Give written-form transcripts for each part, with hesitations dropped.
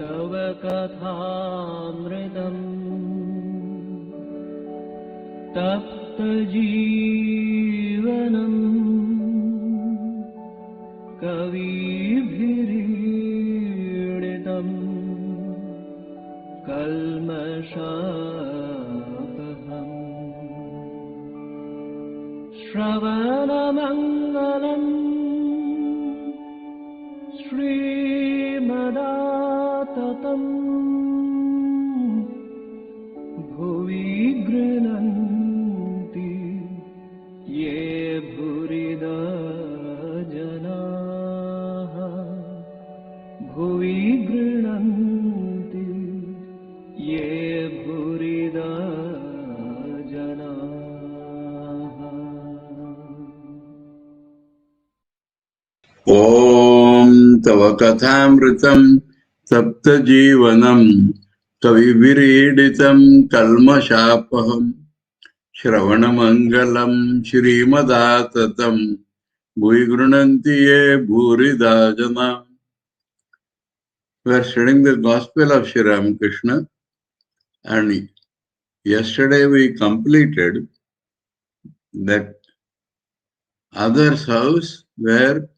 तव कथामृतम् तप्तजीवनम् कविभिरीडितम् कल्मषापहम् श्रवणमङ्गलम् श्रीमदाततम् भुवि गृह्णन्ति ये भूरिदा जनाः भुवि गृह्णन्ति ये भूरिदा जनाः। ॐ तव कथामृतं तप्तजीवनं कविभिरीडितं कल्मषापहं श्रवणमङ्गलं श्रीमदाततं भुवि गृह्णन्ति ये भूरिदा जनाः. We are studying the Gospel of Sri Ramakrishna, and yesterday we completed that other's house where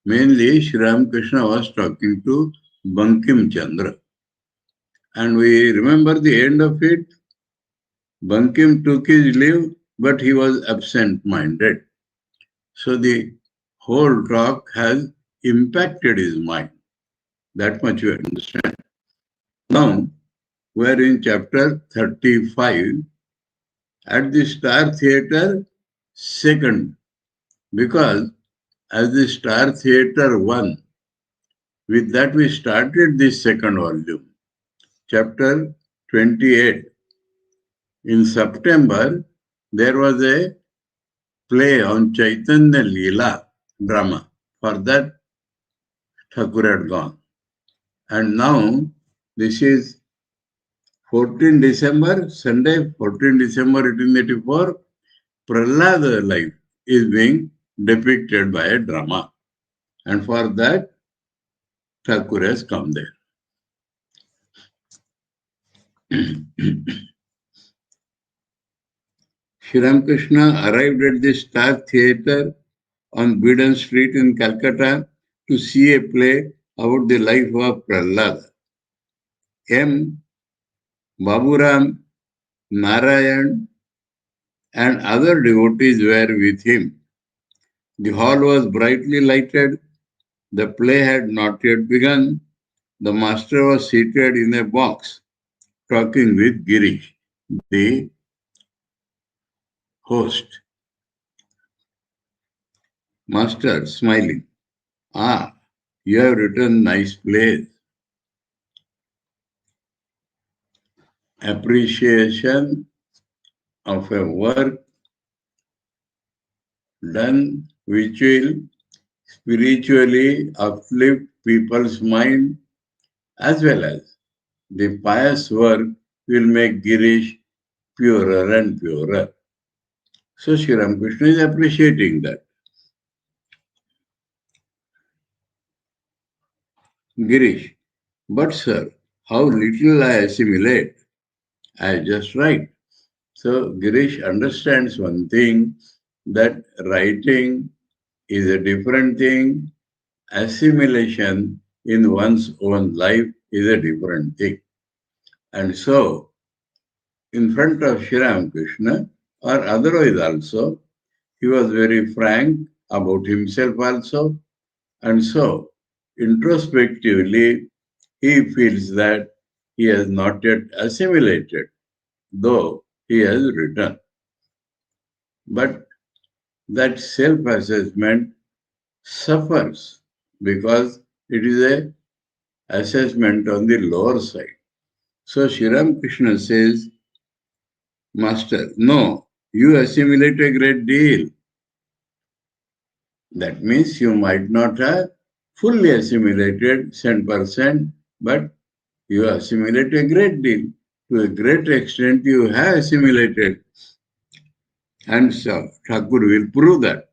mainly Sri Ramakrishna was talking to Bankim Chandra. And we remember the end of it. Bankim took his leave, but he was absent-minded. So the whole talk has impacted his mind. That much you understand. Now, we are in chapter 35 at the Star Theatre second, because as the Star Theatre 1, with that we started this second volume, chapter 28. In September, there was a play on Chaitanya Leela drama. For that, Thakur had gone. And now, this is 14 December, Sunday, 14 December 1884, Prahlada's life is being depicted by a drama. And for that, Thakur has come there. Sri Ramakrishna arrived at the Star Theatre on Bidon Street in Calcutta to see a play about the life of Prahlada. M. Baburam, Narayan, and other devotees were with him. The hall was brightly lighted. The play had not yet begun. The master was seated in a box, talking with Girish, the host. Master, smiling. Ah, you have written nice plays. Appreciation of a work done which will spiritually uplift people's mind, as well as the pious work will make Girish purer and purer. So Sri Ramakrishna is appreciating that. Girish, but sir, how little I assimilate. I just write. So Girish understands one thing, that writing is a different thing. Assimilation in one's own life is a different thing. And so, in front of Sri Ramakrishna, or otherwise also, he was very frank about himself also. And so, introspectively, he feels that he has not yet assimilated, though he has written. But that self-assessment suffers because it is an assessment on the lower side. So Sri Ramakrishna says, Master, no, you assimilate a great deal. That means you might not have fully assimilated 10%, but you assimilate a great deal. To a great extent, you have assimilated. And so Thakur will prove that.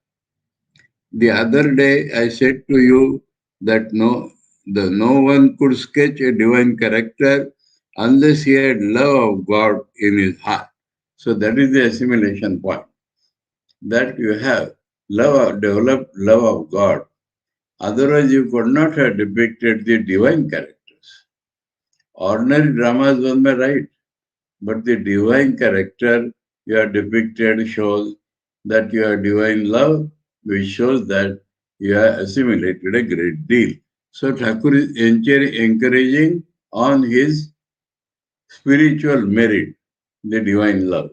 The other day I said to you that no, no one could sketch a divine character unless he had love of God in his heart. So that is the assimilation point. That you have developed love of God. Otherwise, you could not have depicted the divine characters. Ordinary dramas one may write, but the divine character you have depicted shows that you have divine love, which shows that you have assimilated a great deal. So Thakur is encouraging on his spiritual merit, the divine love.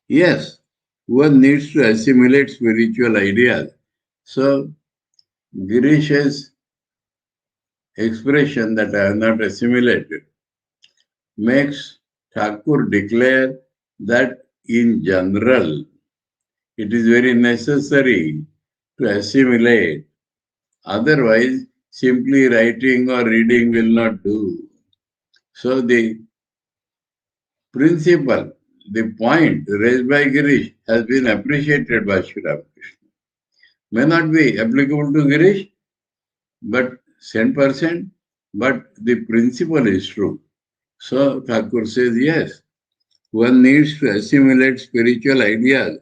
Yes, one needs to assimilate spiritual ideas. So Girish's expression that I have not assimilated makes Thakur declare that in general it is very necessary to assimilate. Otherwise, simply writing or reading will not do. So the principle, the point raised by Girish has been appreciated by Sri Ramakrishna. May not be applicable to Girish, but 10%, but the principle is true. So Thakur says, yes, one needs to assimilate spiritual ideas.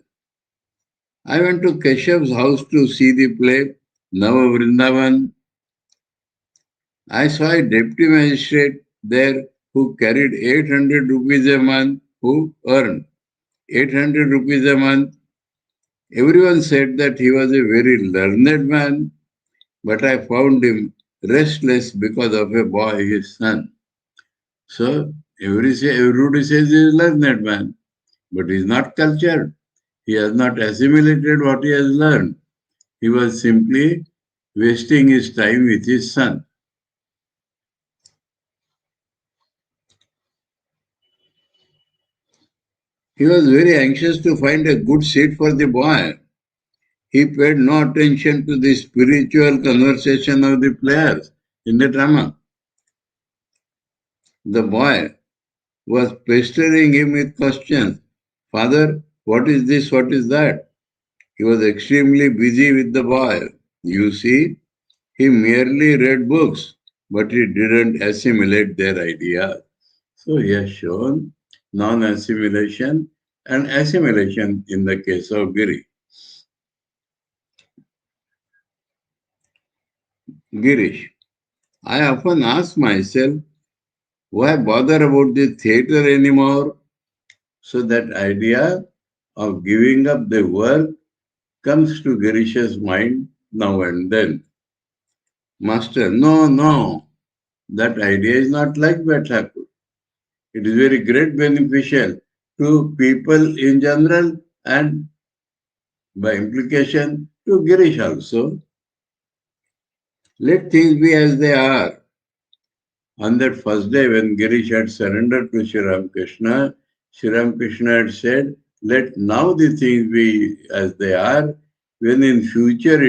I went to Keshav's house to see the play Nava Vrindavan. I saw a deputy magistrate there who carried 800 rupees a month, who earned 800 rupees a month. Everyone said that he was a very learned man, but I found him restless because of a boy, his son. So everybody says he is a learned man, but he is not cultured. He has not assimilated what he has learned. He was simply wasting his time with his son. He was very anxious to find a good seat for the boy. He paid no attention to the spiritual conversation of the players in the drama. The boy was pestering him with questions. Father, what is this? What is that? He was extremely busy with the boy. You see, he merely read books, but he didn't assimilate their ideas. So he has shown non-assimilation and assimilation in the case of Giri. Girish, I often ask myself, why bother about the theatre anymore? So that idea of giving up the work comes to Girish's mind now and then. Master, no, that idea is not like that Thakur. It is very great beneficial to people in general and by implication to Girish also. Let things be as they are. On that first day when Girish had surrendered to Sri Ramakrishna had said, let now the things be as they are. When in future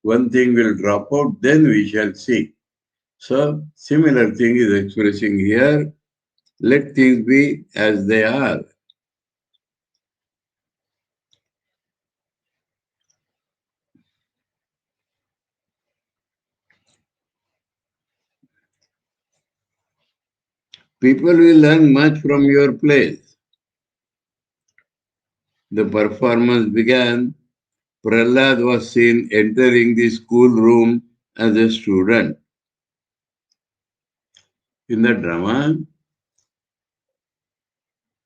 one thing will drop out, then we shall see. So, similar thing is expressing here, let things be as they are. People will learn much from your plays. The performance began. Prahlad was seen entering the schoolroom as a student. In the drama,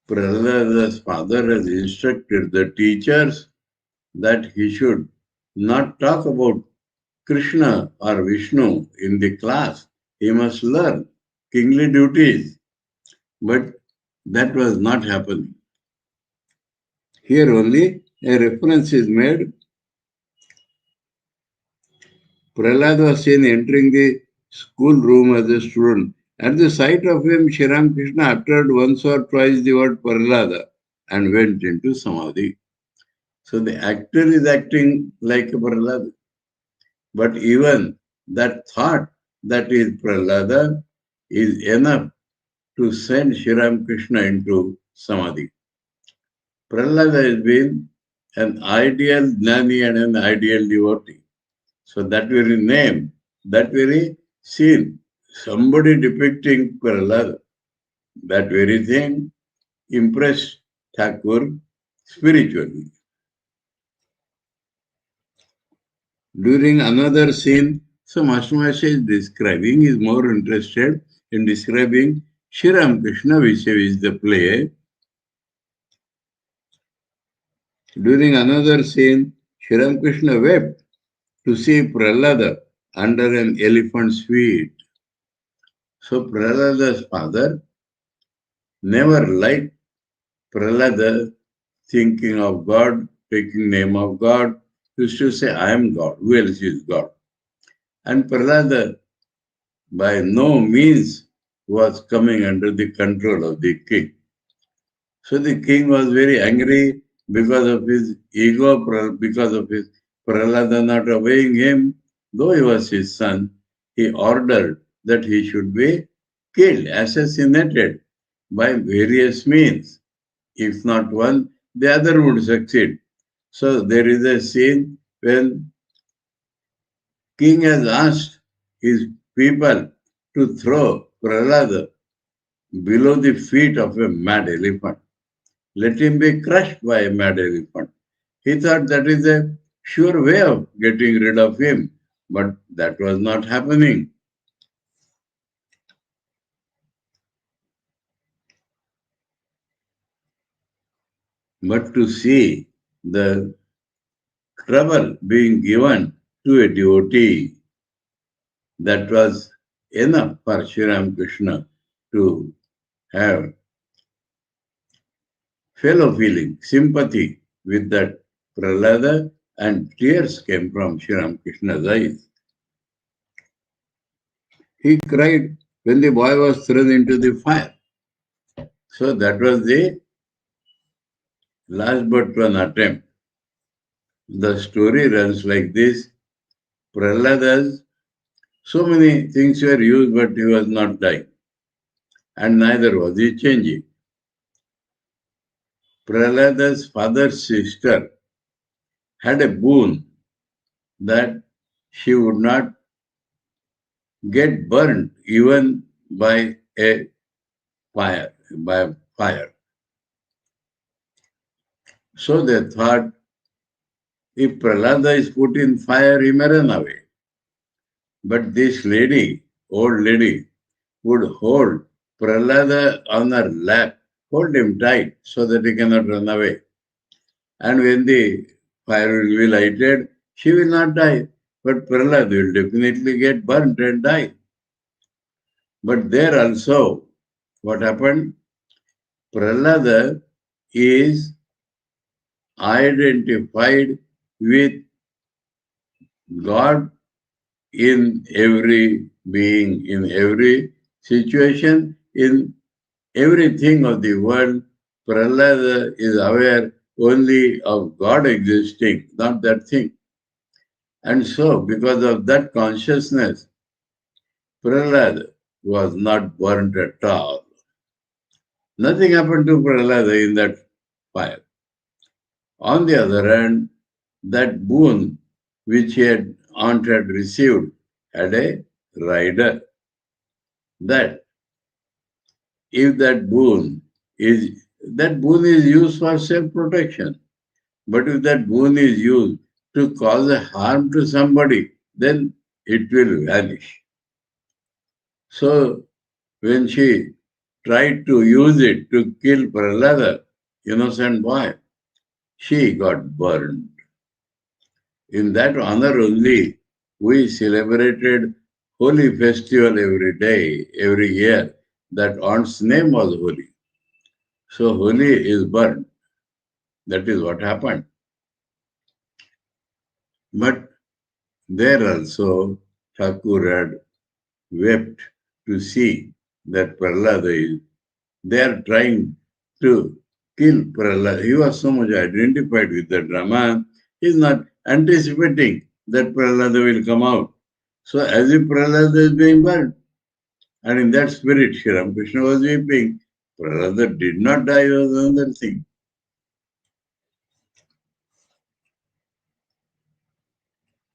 Prahlad's father has instructed the teachers that he should not talk about Krishna or Vishnu in the class. He must learn kingly duties. But that was not happening. Here only a reference is made. Prahlad was seen entering the schoolroom as a student. At the sight of him, Sri Ramakrishna uttered once or twice the word Prahlada and went into Samadhi. So the actor is acting like a Prahlada. But even that thought that is Prahlada is enough to send Sri Ramakrishna into Samadhi. Prahlada has been an ideal Jnani and an ideal devotee. So that very name, that very scene, somebody depicting Prahlada, that very thing impressed Thakur spiritually. During another scene, so Master is describing, is more interested in describing Sri Ramakrishna, which is the play. During another scene, Sri Ramakrishna wept to see Prahlada under an elephant's feet. So Prahlada's father never liked Prahlada thinking of God, taking name of God, used to say, I am God, who else is God? And Prahlada by no means was coming under the control of the king. So the king was very angry because of his ego, because of his Prahlada not obeying him. Though he was his son, he ordered that he should be killed, assassinated by various means. If not one, the other would succeed. So there is a scene when king has asked his people to throw Prahlada below the feet of a mad elephant. Let him be crushed by a mad elephant. He thought that is a sure way of getting rid of him, but that was not happening. But to see the trouble being given to a devotee, that was enough for Sri Ramakrishna to have fellow feeling, sympathy with that Prahlada, and tears came from Sri Ramakrishna's eyes. He cried when the boy was thrown into the fire. So that was the last but one attempt. The story runs like this. Prahlada's, so many things were used, but he was not dying. And neither was he changing. Prahlada's father's sister had a boon that she would not get burned even by a fire. So they thought, if Prahlada is put in fire, he may run away. But this lady, old lady, would hold Prahlada on her lap, hold him tight so that he cannot run away. And when the fire will be lighted, she will not die. But Prahlada will definitely get burnt and die. But there also, what happened? Prahlada is identified with God in every being, in every situation, in everything of the world. Prahlada is aware only of God existing, not that thing. And so, because of that consciousness, Prahlada was not burnt at all. Nothing happened to Prahlada in that fire. On the other hand, that boon which aunt had received had a rider, that if that boon is used for self-protection, but if that boon is used to cause a harm to somebody, then it will vanish. So when she tried to use it to kill Prahlada, innocent boy, she got burned. In that honor only, we celebrated holy festival every day, every year. That aunt's name was holy. So holy is burned. That is what happened. But there also, Thakur had wept to see that Prahlada is. They are trying to kill Prahlada. He was so much identified with the drama, he is not anticipating that Prahlada will come out. So as if Prahlada is being burned. And in that spirit, Sri Ramakrishna was weeping. Prahlada did not die, was another thing.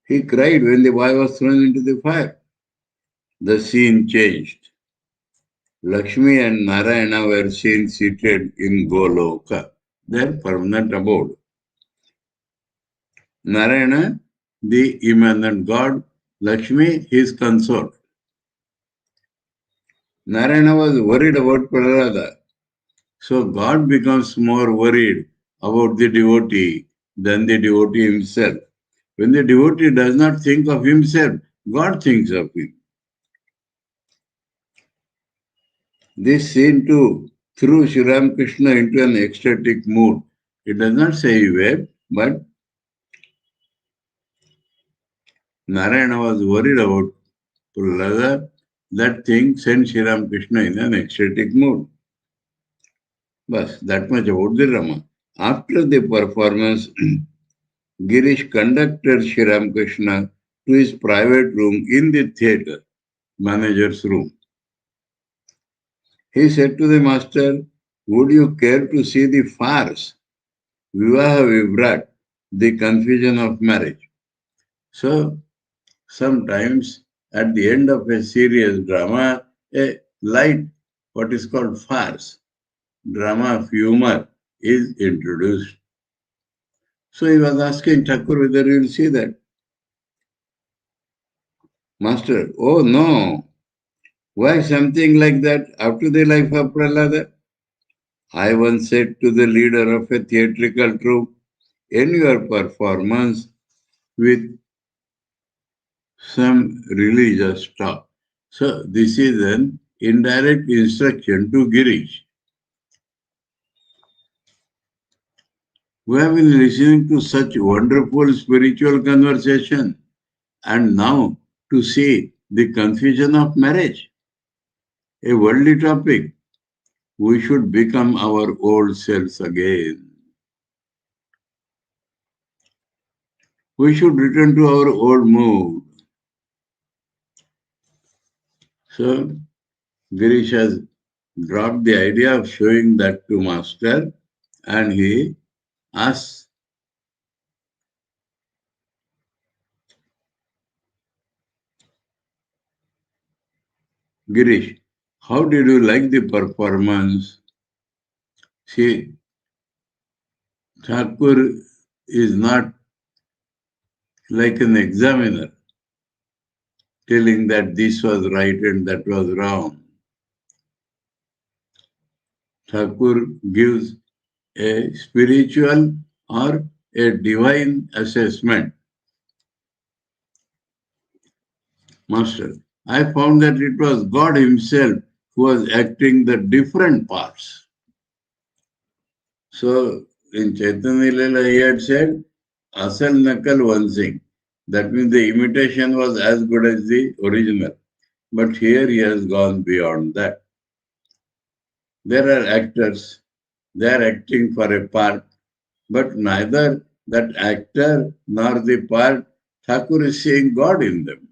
He cried when the boy was thrown into the fire. The scene changed. Lakshmi and Narayana were seen seated in Goloka, their permanent abode. Narayana, the immanent god, Lakshmi, his consort. Narayana was worried about Prahlada. So God becomes more worried about the devotee than the devotee himself. When the devotee does not think of himself, God thinks of him. This scene too threw Sri Ramakrishna into an ecstatic mood. It does not say he wept, but Narayana was worried about Prahlada. That thing sent Sri Ramakrishna in an ecstatic mood. Bas, that much about the Rama. After the performance, Girish conducted Sri Ramakrishna to his private room in the theatre, manager's room. He said to the master, "Would you care to see the farce, Vivaha Vibrat, the confusion of marriage?" So, sometimes at the end of a serious drama, a light, what is called farce, drama of humor, is introduced. So he was asking Thakur whether you will see that. Master, oh no, why something like that after the life of Prahlada? I once said to the leader of a theatrical troupe, in your performance with some religious talk. So this is an indirect instruction to Girish. We have been listening to such wonderful spiritual conversation, and now to see the confusion of marriage, a worldly topic. We should become our old selves again. We should return to our old mood. So, Girish has dropped the idea of showing that to Master, and he asks, Girish, how did you like the performance? See, Thakur is not like an examiner telling that this was right and that was wrong. Thakur gives a spiritual or a divine assessment. Master, I found that it was God Himself who was acting the different parts. So in Chaitanya Lila he had said, Asal Nakal Vansing. That means the imitation was as good as the original. But here he has gone beyond that. There are actors, they are acting for a part, but neither that actor nor the part, Thakur is seeing God in them.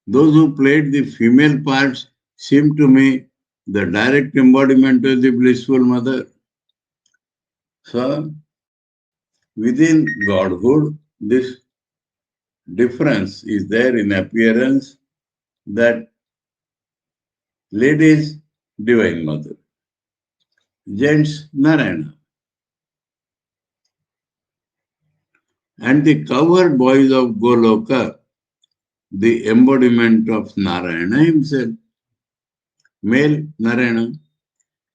Those who played the female parts seem to me the direct embodiment of the blissful mother. So, within Godhood, this difference is there in appearance that ladies, Divine Mother, gents, Narayana, and the cowherd boys of Goloka, the embodiment of Narayana himself, male Narayana.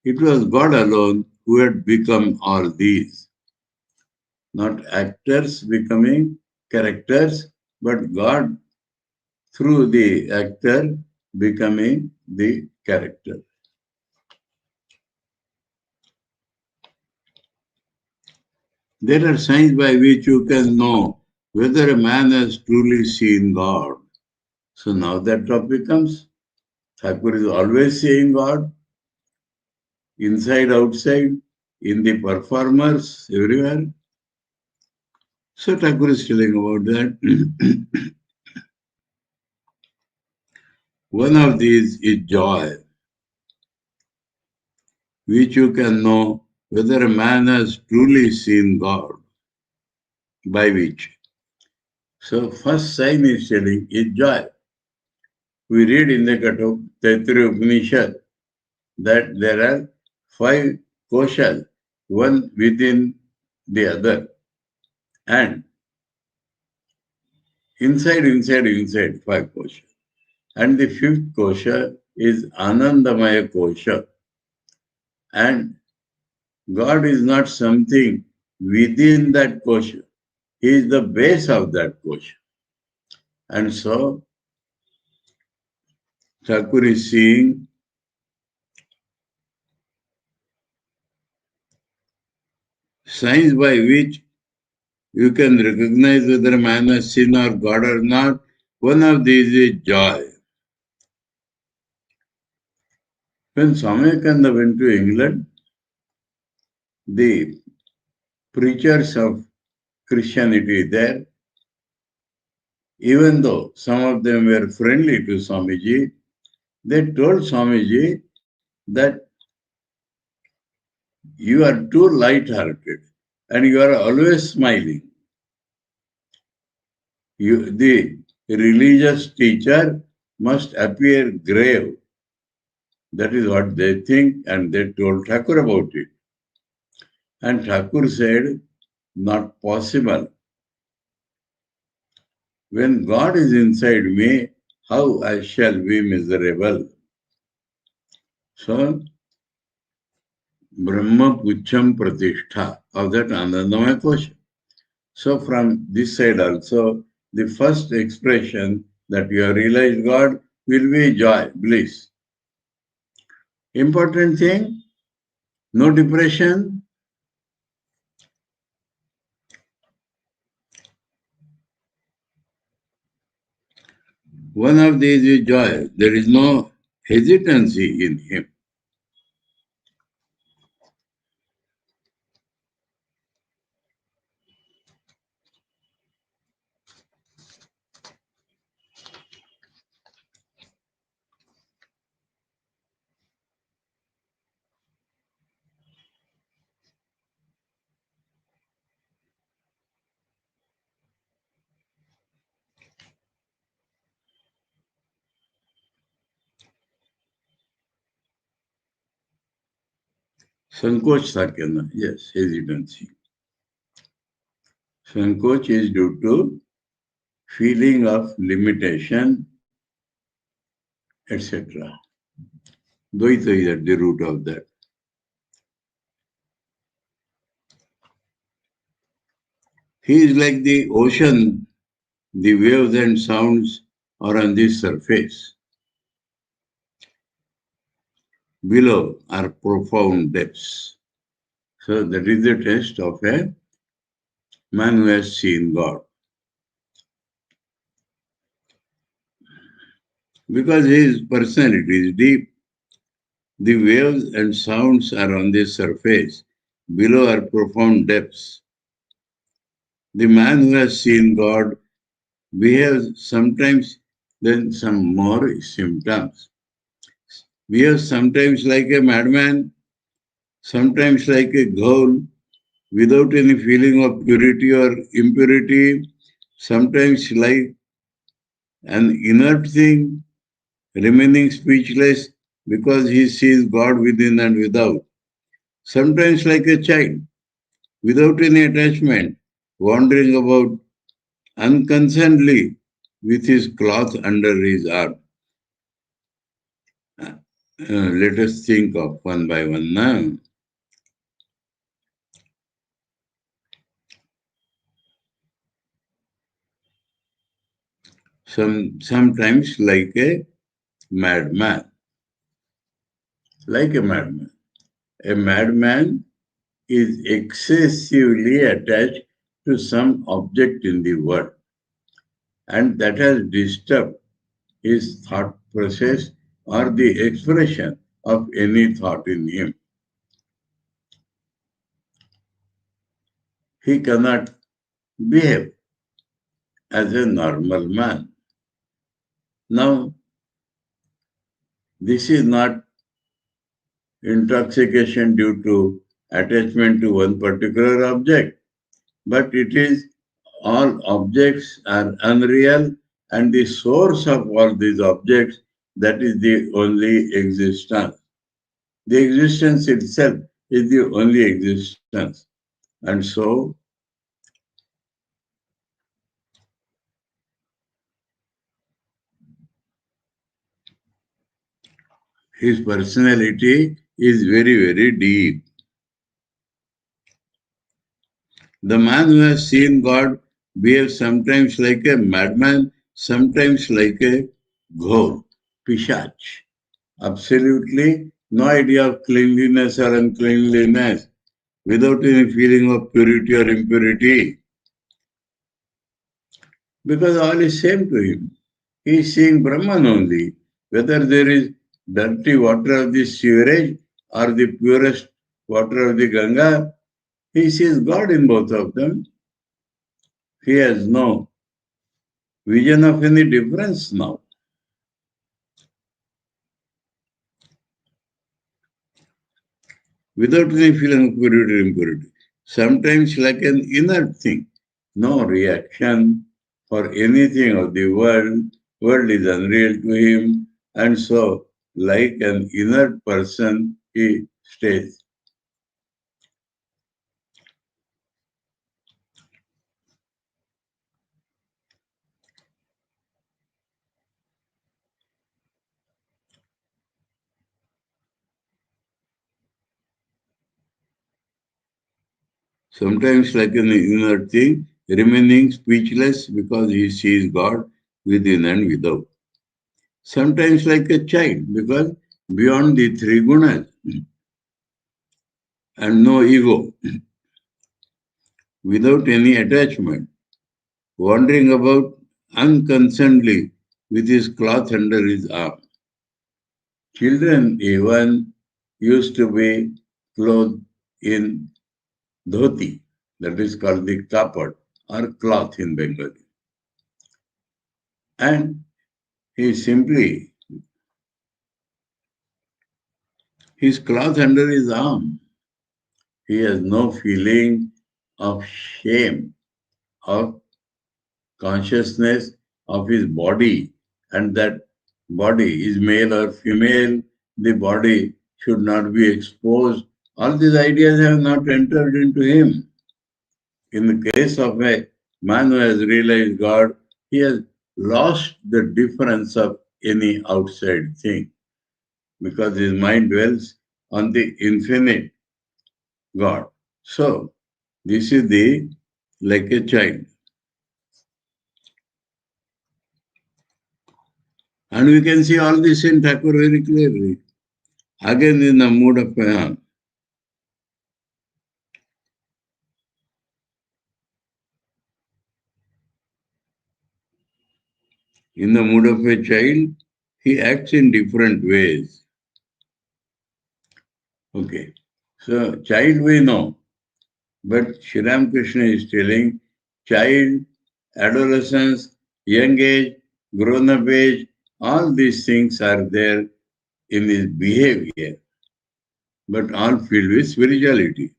It was God alone who had become all these, not actors becoming characters, but God through the actor becoming the character. There are signs by which you can know whether a man has truly seen God. So now that topic comes. Thakur is always seeing God, inside, outside, in the performers, everywhere. So Thakur is telling about that. One of these is joy, which you can know whether a man has truly seen God, by which. So first sign is telling is joy. We read in the Taittiriya Upanishad that there are 5 koshas, one within the other. And inside, 5 kosha. And the 5th kosha is Anandamaya kosha. And God is not something within that kosha. He is the base of that kosha. And so, Thakur is seeing signs by which you can recognize whether a man has seen or God or not. One of these is joy. When Swami Vivekananda went to England, the preachers of Christianity there, even though some of them were friendly to Swamiji, they told Swamiji that you are too light-hearted and you are always smiling. The religious teacher must appear grave. That is what they think, and they told Thakur about it. And Thakur said, not possible. When God is inside me, how I shall be miserable? So, Brahma Pucham Pratishtha of that Anandamaya Kosha. So from this side also, the first expression that you have realized God will be joy, bliss. Important thing, no depression. One of these is joy. There is no hesitancy in him. Sankoch tha कहना, yes, hesitancy. Sankoch is due to feeling of limitation, etc. Dvaita is at the root of that. He is like the ocean, the waves and sounds are on the surface. Below are profound depths. So that is the test of a man who has seen God. Because his personality is deep, the waves and sounds are on the surface. Below are profound depths. The man who has seen God behaves sometimes then some more symptoms. Behaves sometimes like a madman, sometimes like a ghoul, without any feeling of purity or impurity, sometimes like an inert thing, remaining speechless because he sees God within and without. Sometimes like a child, without any attachment, wandering about unconcernedly with his cloth under his arm. Let us think of one by one now. Sometimes like a madman. Like a madman. A madman is excessively attached to some object in the world, and that has disturbed his thought process or the expression of any thought in him. He cannot behave as a normal man. Now, this is not intoxication due to attachment to one particular object, but it is all objects are unreal, and the source of all these objects, that is the only existence. The existence itself is the only existence. And so, his personality is very, very deep. The man who has seen God behaves sometimes like a madman, sometimes like a ghor, pishach. Absolutely no idea of cleanliness or uncleanliness, without any feeling of purity or impurity, because all is same to him. He is seeing Brahman only, whether there is dirty water of the sewerage or the purest water of the Ganga, he sees God in both of them. He has no vision of any difference now. Without any feeling of purity or impurity. Sometimes like an inert thing, no reaction for anything of the world is unreal to him, and so like an inert person he stays. Sometimes like an inert thing, remaining speechless because he sees God within and without. Sometimes like a child, because beyond the three gunas and no ego, without any attachment, wandering about unconcernedly with his cloth under his arm. Children even used to be clothed in dhoti, that is called the kapad or cloth in Bengali. And he simply, his cloth under his arm, he has no feeling of shame, of consciousness of his body, and that body is male or female, the body should not be exposed. All these ideas have not entered into him. In the case of a man who has realized God, he has lost the difference of any outside thing, because his mind dwells on the infinite God. So, this is the like a child. And we can see all this in Thakur very clearly. Again, in the mood of a child, he acts in different ways. Okay. So, child we know, but Sri Ramakrishna is telling child, adolescence, young age, grown up age, all these things are there in his behavior, but all filled with spirituality.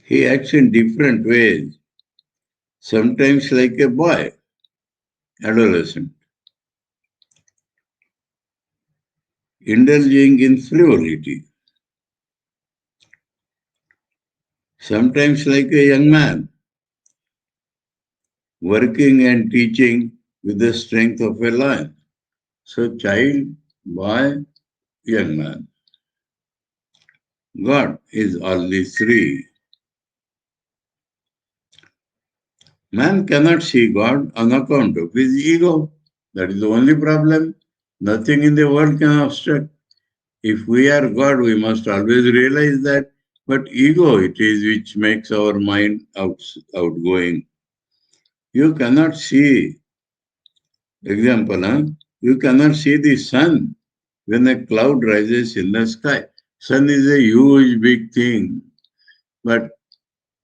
He acts in different ways, sometimes like a boy, adolescent, indulging in frivolity, sometimes like a young man, working and teaching with the strength of a lion. So, child, boy, young man. God is all these three. Man cannot see God on account of his ego. That is the only problem. Nothing in the world can obstruct. If we are God, we must always realize that. But ego it is which makes our mind outgoing. You cannot see, example, you cannot see the sun when a cloud rises in the sky. Sun is a huge, big thing, but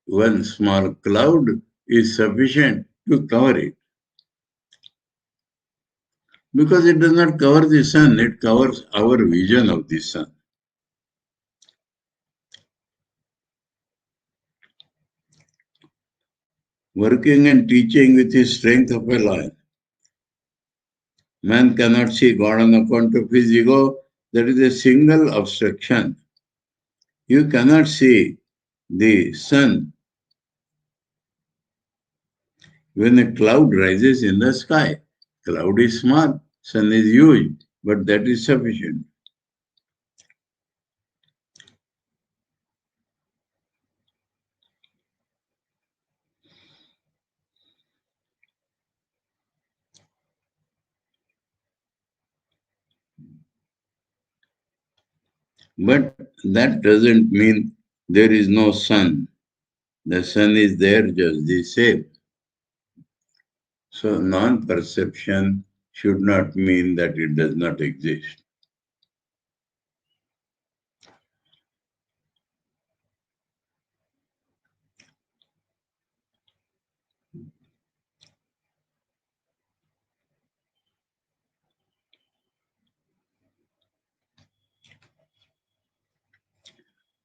one small cloud is sufficient to cover it. Because it does not cover the sun, it covers our vision of the sun. Working and teaching with the strength of a lion. Man cannot see God on account of his ego. That is a single obstruction. You cannot see the sun when a cloud rises in the sky. Cloud is small, sun is huge, but that is sufficient. But that doesn't mean there is no sun. The sun is there just the same. So non-perception should not mean that it does not exist.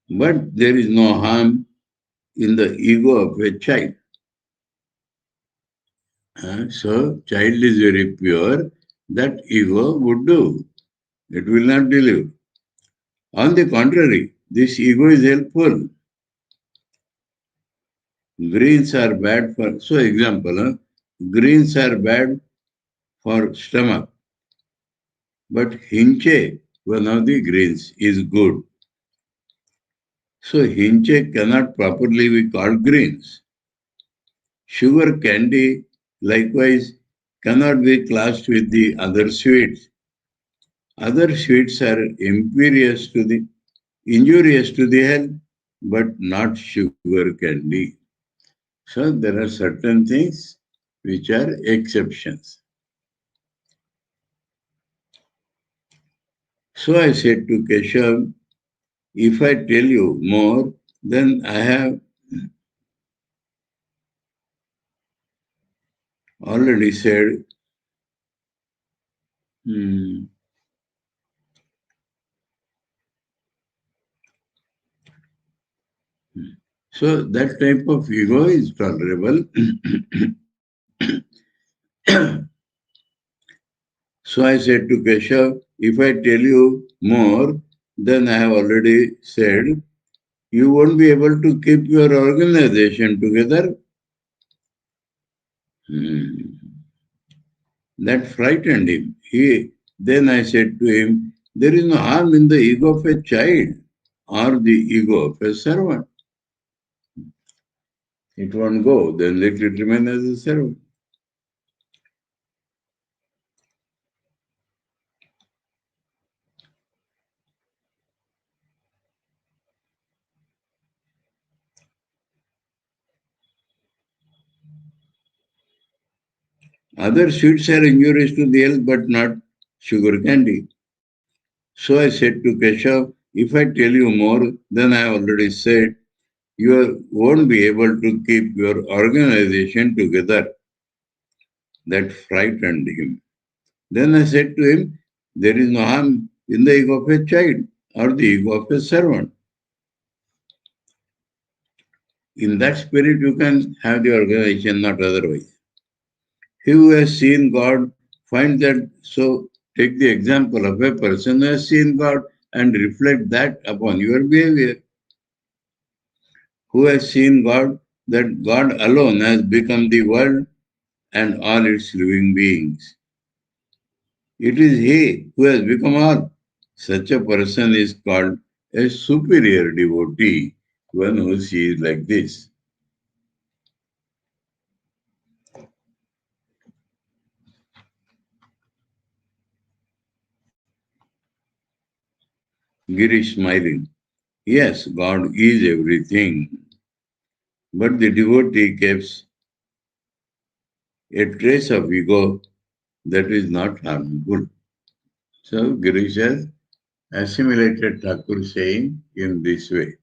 But there is no harm in the ego of a child. So child is very pure, that ego would do. It will not delude. On the contrary, this ego is helpful. Greens are bad for, so example, greens are bad for stomach, but hinche, one of the greens, is good. So hinche cannot properly be called greens. Sugar candy, likewise, cannot be classed with the other sweets. Other sweets are injurious to the health, but not sugar candy. So there are certain things which are exceptions. So I said to Keshav, if I tell you more, then I have already said, so that type of ego is tolerable. So I said to Keshav, if I tell you more, then I have already said, you won't be able to keep your organization together. That frightened him. Then I said to him, there is no harm in the ego of a child or the ego of a servant. It won't go, then let it remain as a servant. Other sweets are injurious to the health, but not sugar candy. So I said to Keshav, if I tell you more, then I already said, you won't be able to keep your organization together. That frightened him. Then I said to him, there is no harm in the ego of a child or the ego of a servant. In that spirit, you can have the organization, not otherwise. He who has seen God finds that. So take the example of a person who has seen God and reflect that upon your behavior. Who has seen God, that God alone has become the world and all its living beings. It is He who has become all. Such a person is called a superior devotee, one who sees like this. Girish smiling. Yes, God is everything, but the devotee keeps a trace of ego that is not harmful. So Girish has assimilated Thakur's saying in this way.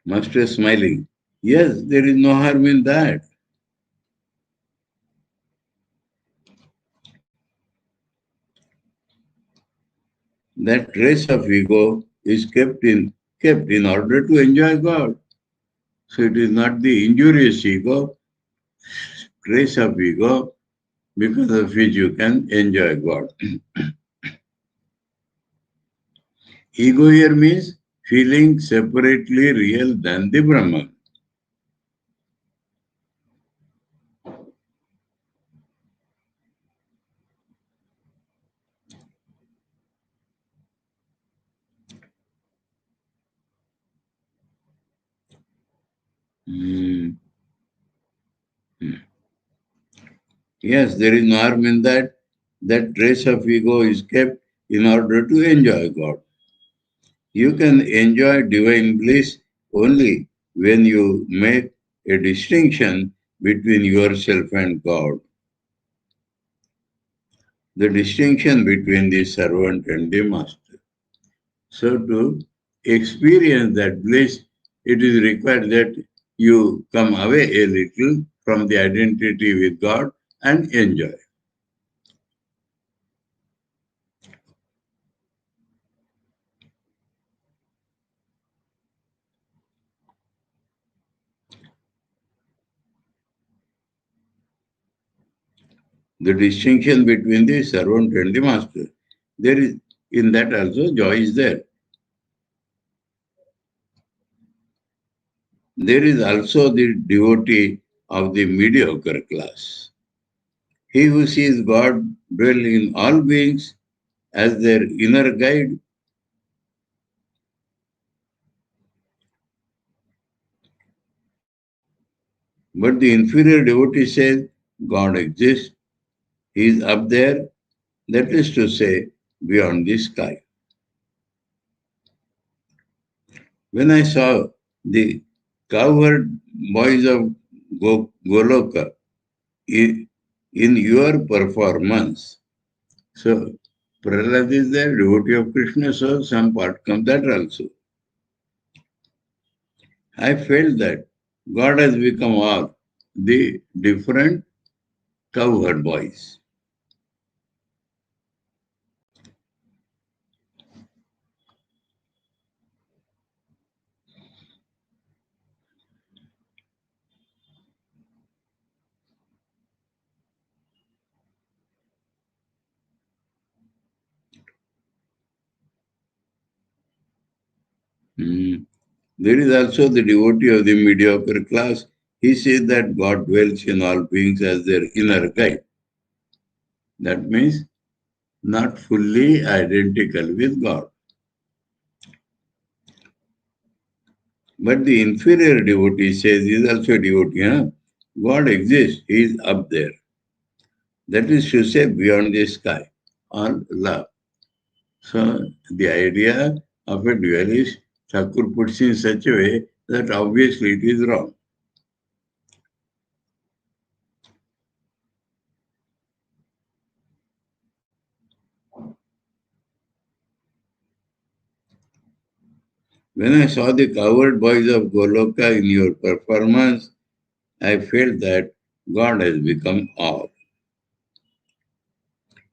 Master smiling. Yes, there is no harm in that. That trace of ego is kept in order to enjoy God. So it is not the injurious ego, trace of ego, because of which you can enjoy God. Ego here means feeling separately real than the Brahman. Hmm. Yes, there is no harm in that. That trace of ego is kept in order to enjoy God. You can enjoy divine bliss only when you make a distinction between yourself and God. The distinction between the servant and the master. So to experience that bliss, it is required that you come away a little from the identity with God and enjoy. The distinction between the servant and the master. There is, in that also, joy is there. There is also the devotee of the mediocre class. He who sees God dwell in all beings as their inner guide. But the inferior devotee says God exists, He is up there, that is to say, beyond the sky. When I saw the cowherd boys of Goloka in your performance, so Prahlad is the devotee of Krishna, so some part comes that also. I felt that God has become all the different cowherd boys. Hmm. There is also the devotee of the mediocre class. He says that God dwells in all beings as their inner guide. That means not fully identical with God. But the inferior devotee says he is also a devotee. Huh? God exists, he is up there. That is to say, beyond the sky, or love. So the idea of a dualist, Thakur puts in such a way that obviously it is wrong. When I saw the coward boys of Goloka in your performance, I felt that God has become all.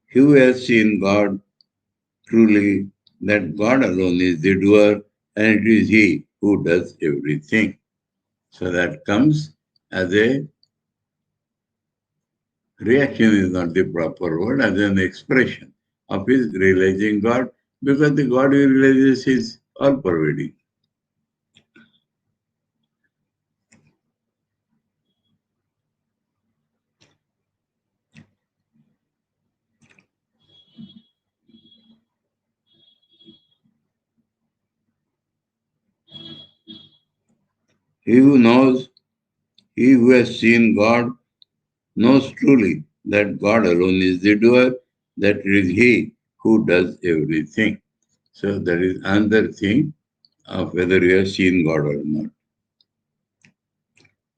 He who has seen God truly, that God alone is the doer and it is He who does everything. So that comes as a reaction, is not the proper word, as an expression of his realizing God, because the God he realizes is all pervading. He who knows, he who has seen God, knows truly that God alone is the doer, that it is He who does everything. So that is another thing of whether you have seen God or not.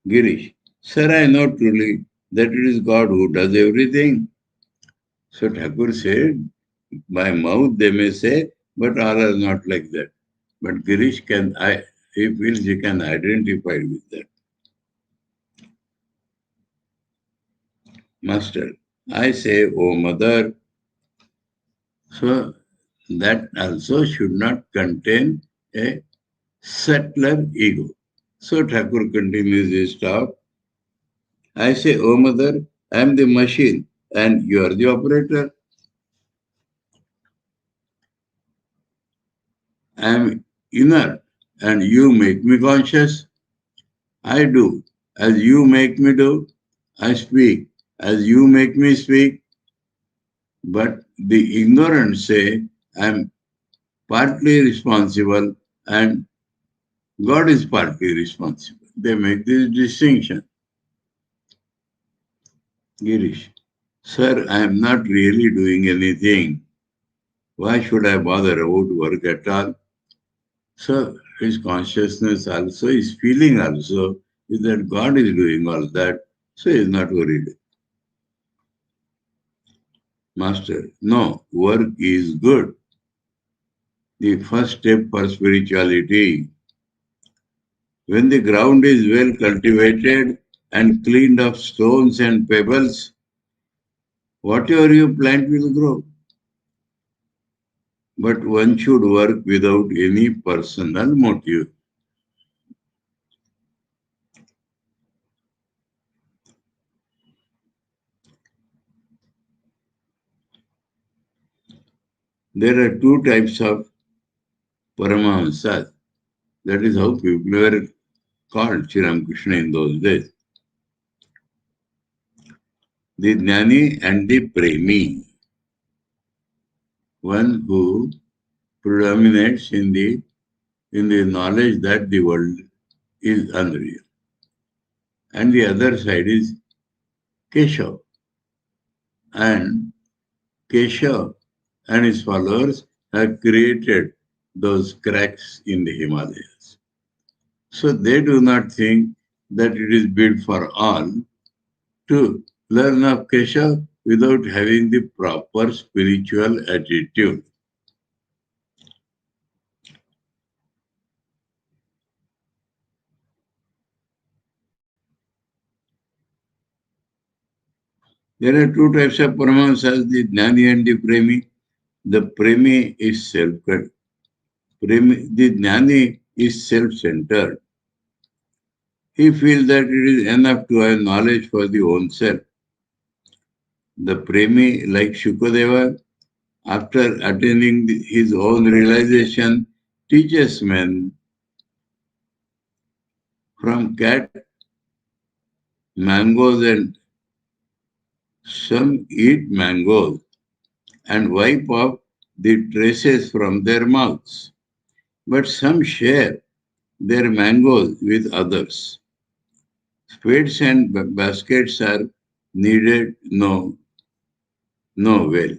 Girish, sir, I know truly that it is God who does everything. So Thakur said, by mouth they may say, but all are not like that. But Girish, he feels he can identify with that. Master, I say, oh mother, so that also should not contain a subtler ego. So Thakur continues his talk. I say, oh mother, I am the machine and you are the operator. I am inert and you make me conscious. I do as you make me do. I speak as you make me speak. But the ignorant say, I am partly responsible and God is partly responsible. They make this distinction. Girish, sir, I am not really doing anything. Why should I bother about work at all? So his consciousness also, his feeling also is that God is doing all that, so he is not worried. Master, no, work is good. The first step for spirituality. When the ground is well cultivated and cleaned of stones and pebbles, whatever you plant will grow. But one should work without any personal motive. There are two types of Paramahamsas. That is how people were called Sri Ramakrishna in those days. The Jnani and the Premi. One who predominates in the knowledge that the world is unreal. And the other side is Keshav. And Keshav and his followers have created those cracks in the Himalayas. So they do not think that it is built for all to learn of Keshav without having the proper spiritual attitude. There are two types of Paramahamsas, the Jnani and the Premi. The Premi is self-centered. The Jnani is self-centered. He feels that it is enough to have knowledge for the own self. The Premi, like Shukadeva, after attaining his own realization, teaches men from cat, mangoes, and some eat mangoes and wipe off the traces from their mouths. But some share their mangoes with others. Spades and baskets are needed no well.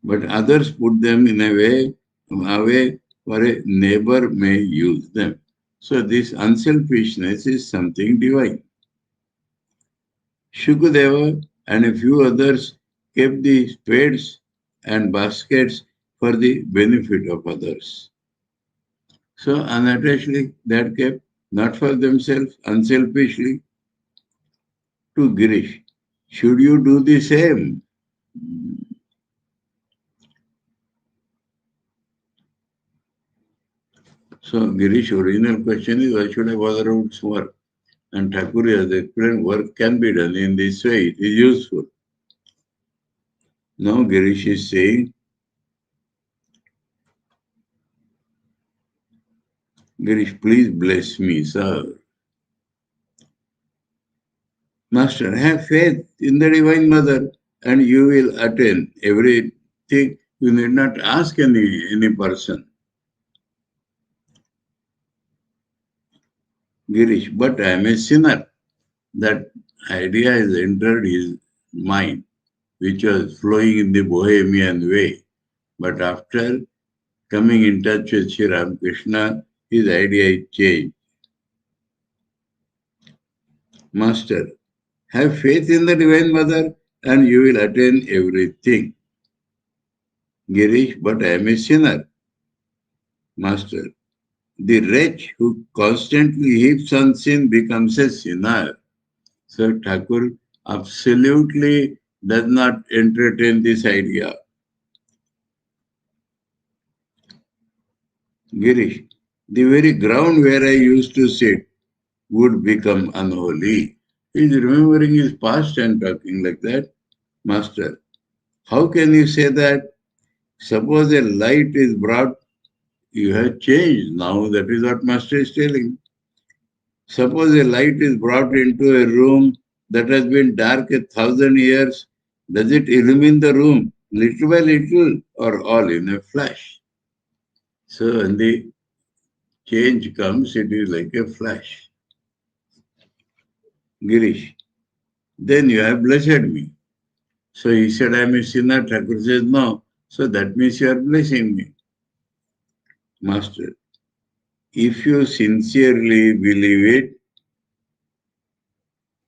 But others put them in a way where a neighbor may use them. So this unselfishness is something divine. Shukadeva and a few others kept the spades and baskets for the benefit of others. So unattachedly, they are kept not for themselves, unselfishly. To Girish, should you do the same? So Girish, original question is, why should I bother about work? And Thakur has explained work can be done in this way, it is useful. Now Girish is saying, Girish, please bless me, sir. Master, have faith in the Divine Mother and you will attain everything. You need not ask any person. Girish, but I am a sinner. That idea has entered his mind, which was flowing in the Bohemian way. But after coming in touch with Sri Ramakrishna, his idea changed. Master, have faith in the Divine Mother and you will attain everything. Girish, but I am a sinner. Master, the wretch who constantly heaps on sin becomes a sinner. So Thakur absolutely does not entertain this idea. Girish, the very ground where I used to sit would become unholy. He is remembering his past and talking like that. Master, how can you say that? Suppose a light is brought, you have changed now. That is what Master is telling. Suppose a light is brought into a room that has been dark 1,000 years. Does it illumine the room little by little or all in a flash? So when the change comes, it is like a flash. Girish, then you have blessed me. So he said, I am a sinner. Thakur says, no. So that means you are blessing me. Master, if you sincerely believe it,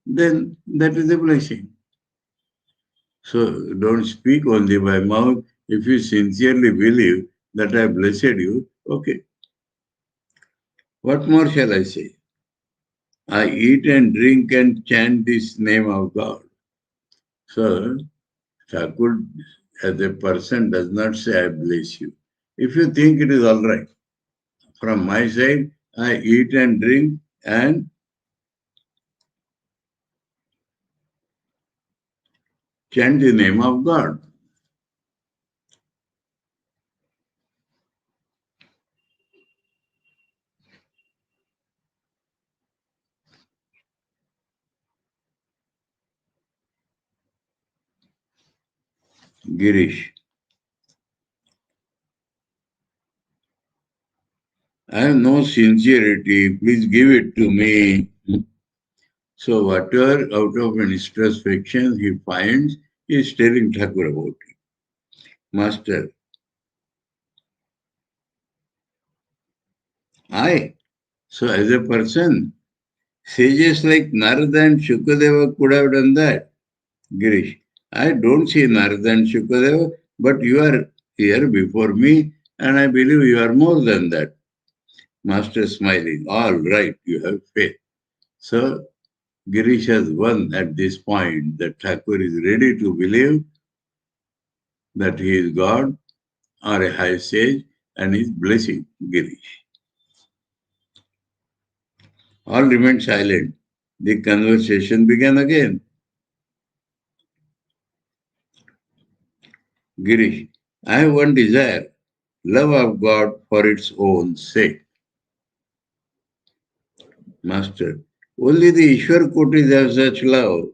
then that is a blessing. So don't speak only by mouth. If you sincerely believe that I blessed you, okay. What more shall I say? I eat and drink and chant this name of God. So Thakur, as a person, does not say, I bless you. If you think it is all right, from my side, I eat and drink and chant the name of God. Girish, I have no sincerity. Please give it to me. So whatever out of an introspection he finds, he is telling Thakur about it. Master, I. So as a person, sages like Narada and Shukadeva could have done that. Girish, I don't see Narada and Shukadeva, but you are here before me, and I believe you are more than that. Master smiling, all right, you have faith. So Girish has won at this point that Thakur is ready to believe that he is God or a high sage and is blessing Girish. All remained silent. The conversation began again. Girish, I have one desire, love of God for its own sake. Master, only the Ishwar Kotis have such love.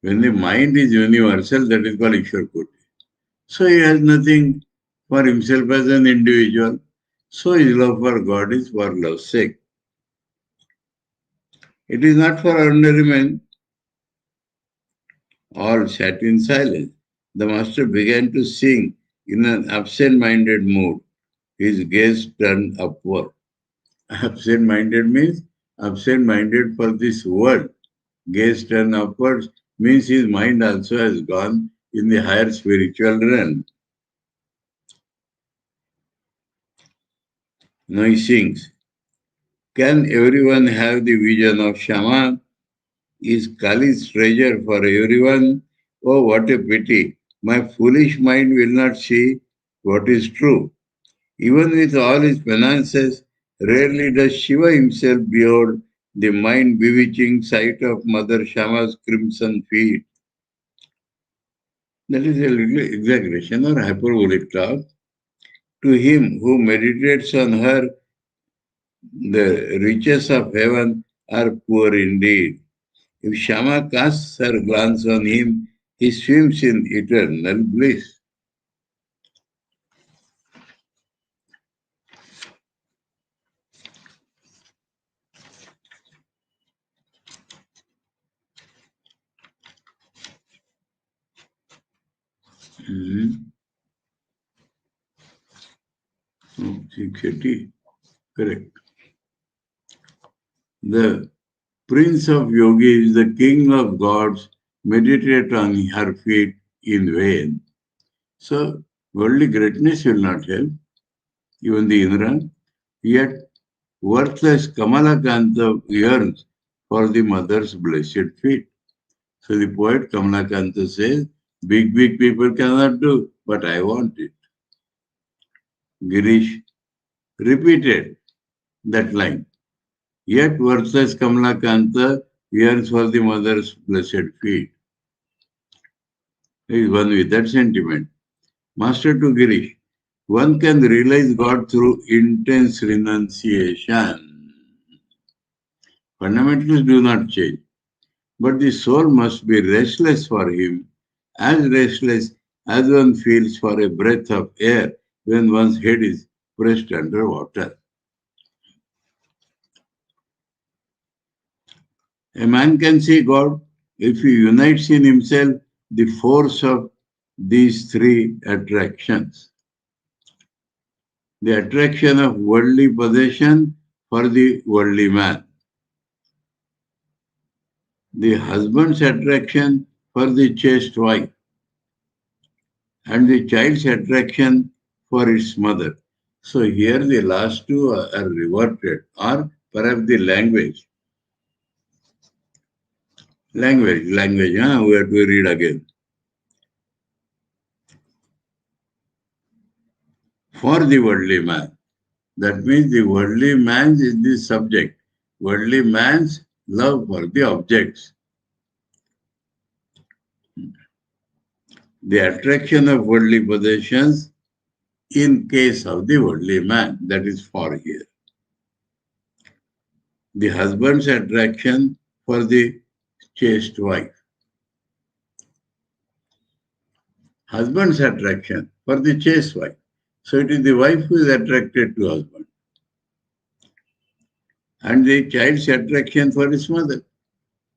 When the mind is universal, that is called Ishwar Koti. So he has nothing for himself as an individual. So his love for God is for love's sake. It is not for ordinary men. All sat in silence. The master began to sing in an absent-minded mood. His gaze turned upward. Absent-minded means absent-minded for this world. Gaze turned upwards means his mind also has gone in the higher spiritual realm. Now he sings. Can everyone have the vision of Shama? Is Kali's treasure for everyone? Oh, what a pity. My foolish mind will not see what is true. Even with all his penances, rarely does Shiva himself behold the mind-bewitching sight of Mother Shama's crimson feet. That is a little exaggeration or hyperbolic talk. To him who meditates on her, the riches of heaven are poor indeed. If Shama casts her glance on him, he swims in eternal bliss. Mm-hmm. 680. Correct. The Prince of yogis, the king of gods, meditate on her feet in vain. So, worldly greatness will not help, even the Indra. Yet, worthless Kamalakanta yearns for the mother's blessed feet. So, the poet Kamalakanta says, big people cannot do, but I want it. Girish repeated that line. Yet worthless Kamalakanta yearns for the mother's blessed feet. He is one with that sentiment. Master to Girish, one can realize God through intense renunciation. Fundamentals do not change, but the soul must be restless for him, as restless as one feels for a breath of air when one's head is pressed under water. A man can see God if he unites in himself the force of these three attractions. The attraction of worldly possession for the worldly man. The husband's attraction for the chaste wife. And the child's attraction for its mother. So here the last two are reverted, or perhaps the language. Language, we have to read again. For the worldly man. That means the worldly man is the subject. Worldly man's love for the objects. The attraction of worldly possessions in case of the worldly man, that is for here. The husband's attraction for the chaste wife. Husband's attraction for the chaste wife. So it is the wife who is attracted to husband. And the child's attraction for his mother.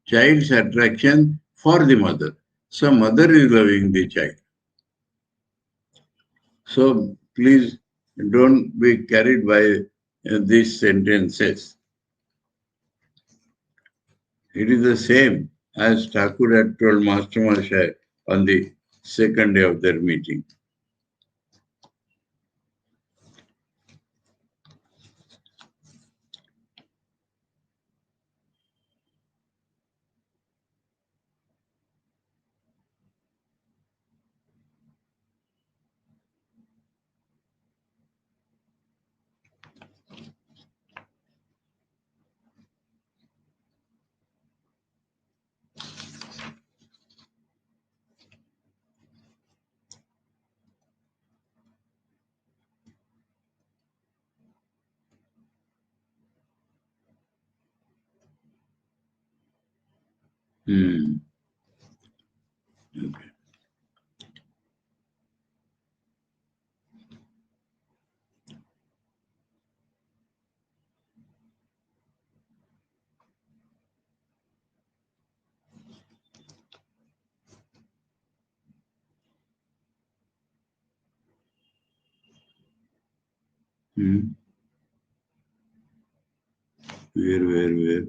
Child's attraction for the mother. So mother is loving the child. So please don't be carried by these sentences. It is the same as Thakur had told Master Mahashaya on the second day of their meeting. Okay. Where?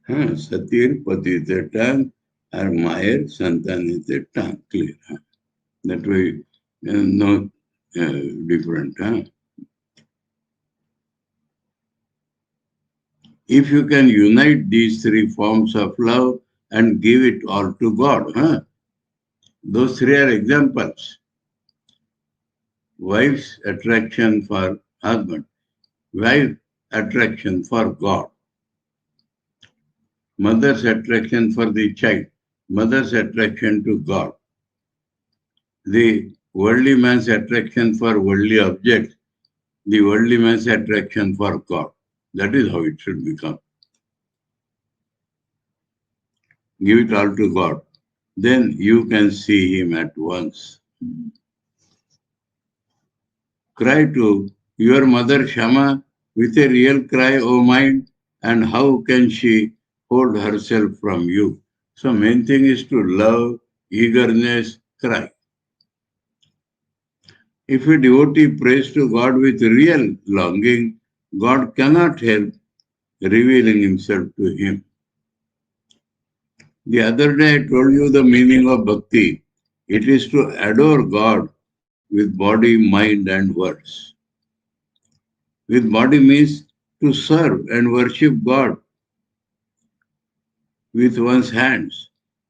Satir Patiteta or Mayer Santaniteta. Clear. That way, no different. If you can unite these three forms of love and give it all to God, those three are examples. Wife's attraction for husband, wife attraction for God, mother's attraction for the child, mother's attraction to God, the worldly man's attraction for worldly objects, the worldly man's attraction for God. That is how it should become. Give it all to God. Then you can see Him at once. cry to your mother Shama with a real cry, O mind, and how can she hold herself from you? So main thing is to love, eagerness, cry. If a devotee prays to God with real longing, God cannot help revealing himself to him. The other day I told you the meaning of bhakti. It is to adore God with body, mind and words. With body means to serve and worship God with one's hands.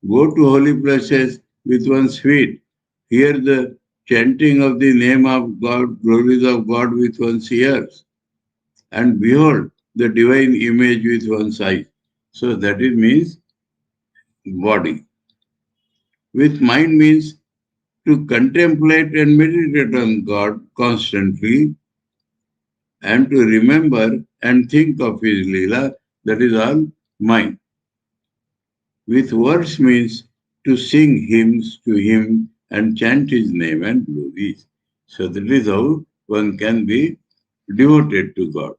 Go to holy places with one's feet. Hear the chanting of the name of God, glories of God with one's ears. And behold the divine image with one's eyes. So that it means body. With mind means to contemplate and meditate on God constantly and to remember and think of his Leela, that is all mind. With words means to sing hymns to him and chant his name and glories. So that is how one can be devoted to God.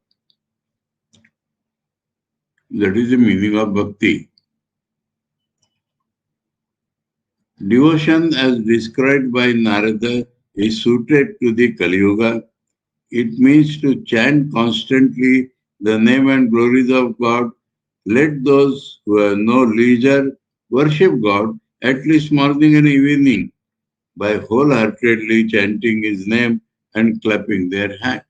That is the meaning of bhakti. Devotion as described by Narada is suited to the Kali Yuga. It means to chant constantly the name and glories of God. Let those who have no leisure worship God at least morning and evening by wholeheartedly chanting his name and clapping their hands.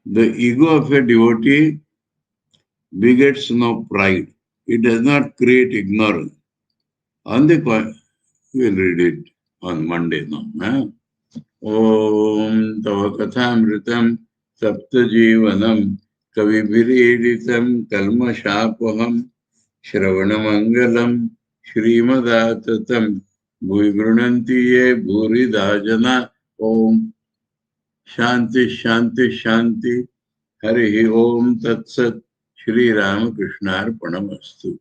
The ego of a devotee begets no pride. It does not create ignorance. On the contrary, we'll read it on Monday now. Huh? Om Tava Kathāmritam Sapta Jivanam Kavivireditam Kalmashapaham Shravanamangalam Shrimadattatam Bhuigrananti Ye Bhuridajana Om Shanti Shanti Shanti Harihi Om Tat Sat Sri Ramakrishna Arpanamastu.